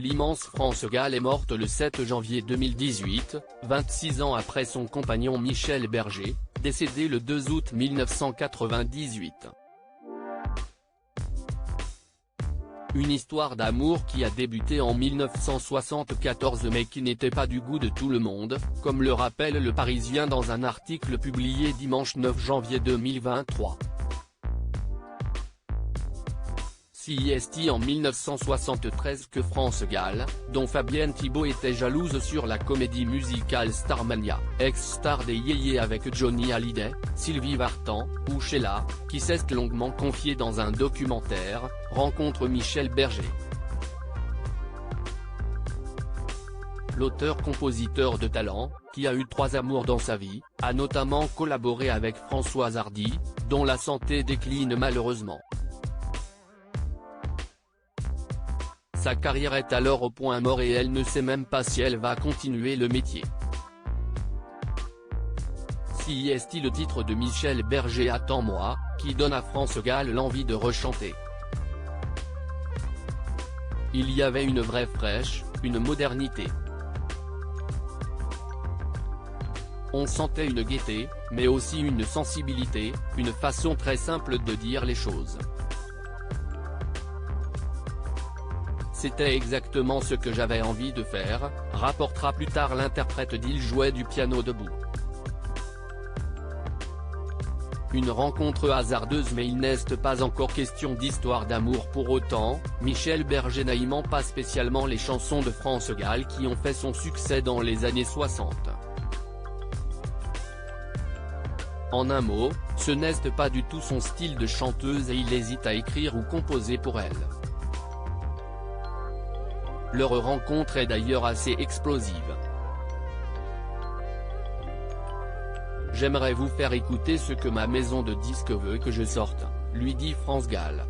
L'immense France Gall est morte le 7 janvier 2018, 26 ans après son compagnon Michel Berger, décédé le 2 août 1998. Une histoire d'amour qui a débuté en 1974 mais qui n'était pas du goût de tout le monde, comme le rappelle Le Parisien dans un article publié dimanche 9 janvier 2023. C'est en 1973 que France Gall, dont Fabienne Thibault était jalouse sur la comédie musicale Starmania, ex-star des Yéyés avec Johnny Hallyday, Sylvie Vartan, ou Sheila, qui s'est longuement confiée dans un documentaire, rencontre Michel Berger. L'auteur-compositeur de talent, qui a eu 3 amours dans sa vie, a notamment collaboré avec Françoise Hardy, dont la santé décline malheureusement. Sa carrière est alors au point mort et elle ne sait même pas si elle va continuer le métier. C'est le titre de Michel Berger Attends-moi, qui donne à France Gall l'envie de rechanter. Il y avait une vraie fraîche, une modernité. On sentait une gaieté, mais aussi une sensibilité, une façon très simple de dire les choses. C'était exactement ce que j'avais envie de faire, rapportera plus tard l'interprète d'Il jouait du piano debout. Une rencontre hasardeuse mais il n'est pas encore question d'histoire d'amour pour autant, Michel Berger n'aimant pas spécialement les chansons de France Gall qui ont fait son succès dans les années 60. En un mot, ce n'est pas du tout son style de chanteuse et il hésite à écrire ou composer pour elle. Leur rencontre est d'ailleurs assez explosive. J'aimerais vous faire écouter ce que ma maison de disques veut que je sorte, lui dit France Gall.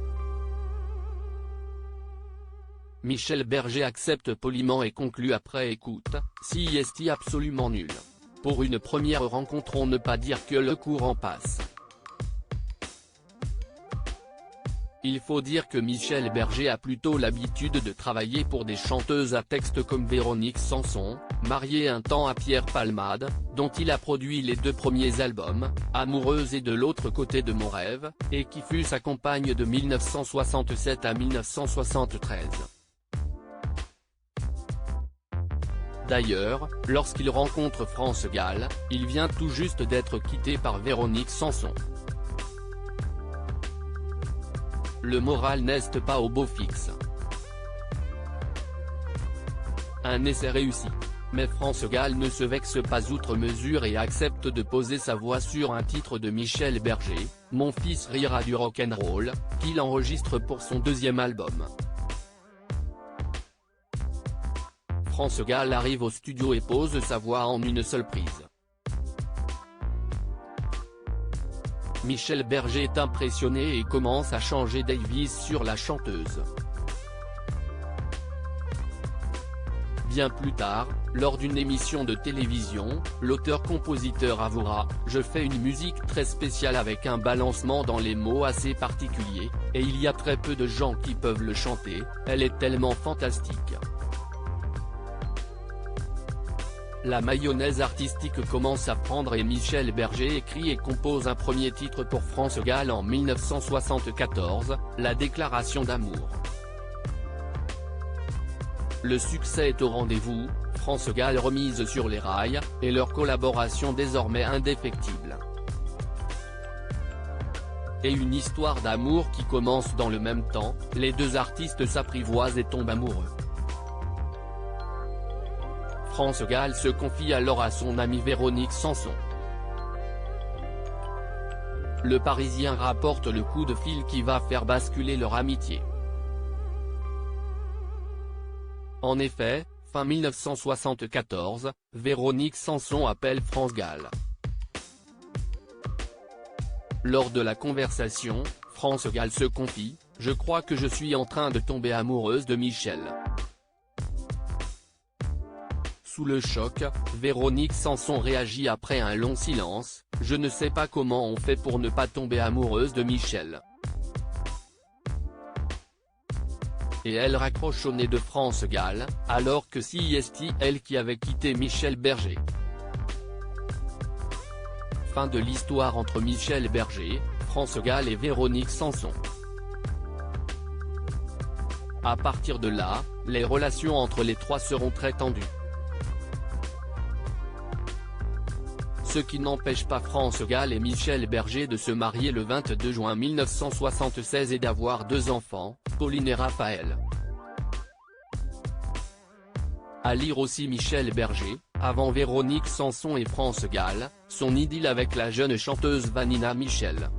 Michel Berger accepte poliment et conclut après écoute, c'est absolument nul. Pour une première rencontre on ne peut pas dire que le courant passe. Il faut dire que Michel Berger a plutôt l'habitude de travailler pour des chanteuses à texte comme Véronique Sanson, mariée un temps à Pierre Palmade, dont il a produit les 2 premiers albums, Amoureuse et De l'autre côté de mon rêve, et qui fut sa compagne de 1967 à 1973. D'ailleurs, lorsqu'il rencontre France Gall, il vient tout juste d'être quitté par Véronique Sanson. Le moral n'est pas au beau fixe. Un essai réussi. Mais France Gall ne se vexe pas outre mesure et accepte de poser sa voix sur un titre de Michel Berger, Mon fils rira du rock'n'roll, qu'il enregistre pour son 2e album. France Gall arrive au studio et pose sa voix en une seule prise. Michel Berger est impressionné et commence à changer d'avis sur la chanteuse. Bien plus tard, lors d'une émission de télévision, l'auteur-compositeur avouera « Je fais une musique très spéciale avec un balancement dans les mots assez particulier, et il y a très peu de gens qui peuvent le chanter, elle est tellement fantastique ». La mayonnaise artistique commence à prendre et Michel Berger écrit et compose un premier titre pour France Gall en 1974, La déclaration d'amour. Le succès est au rendez-vous, France Gall remise sur les rails, et leur collaboration désormais indéfectible. Et une histoire d'amour qui commence dans le même temps, les 2 artistes s'apprivoisent et tombent amoureux. France Gall se confie alors à son amie Véronique Sanson. Le Parisien rapporte le coup de fil qui va faire basculer leur amitié. En effet, fin 1974, Véronique Sanson appelle France Gall. Lors de la conversation, France Gall se confie, « Je crois que je suis en train de tomber amoureuse de Michel ». Sous le choc, Véronique Sanson réagit après un long silence, « Je ne sais pas comment on fait pour ne pas tomber amoureuse de Michel. et elle raccroche au nez de France Gall, alors que c'est elle qui avait quitté Michel Berger. Fin de l'histoire entre Michel Berger, France Gall et Véronique Sanson. À partir de là, les relations entre les trois seront très tendues. Ce qui n'empêche pas France Gall et Michel Berger de se marier le 22 juin 1976 et d'avoir 2 enfants, Pauline et Raphaël. À lire aussi Michel Berger, avant Véronique Sanson et France Gall, son idylle avec la jeune chanteuse Vanina Michel.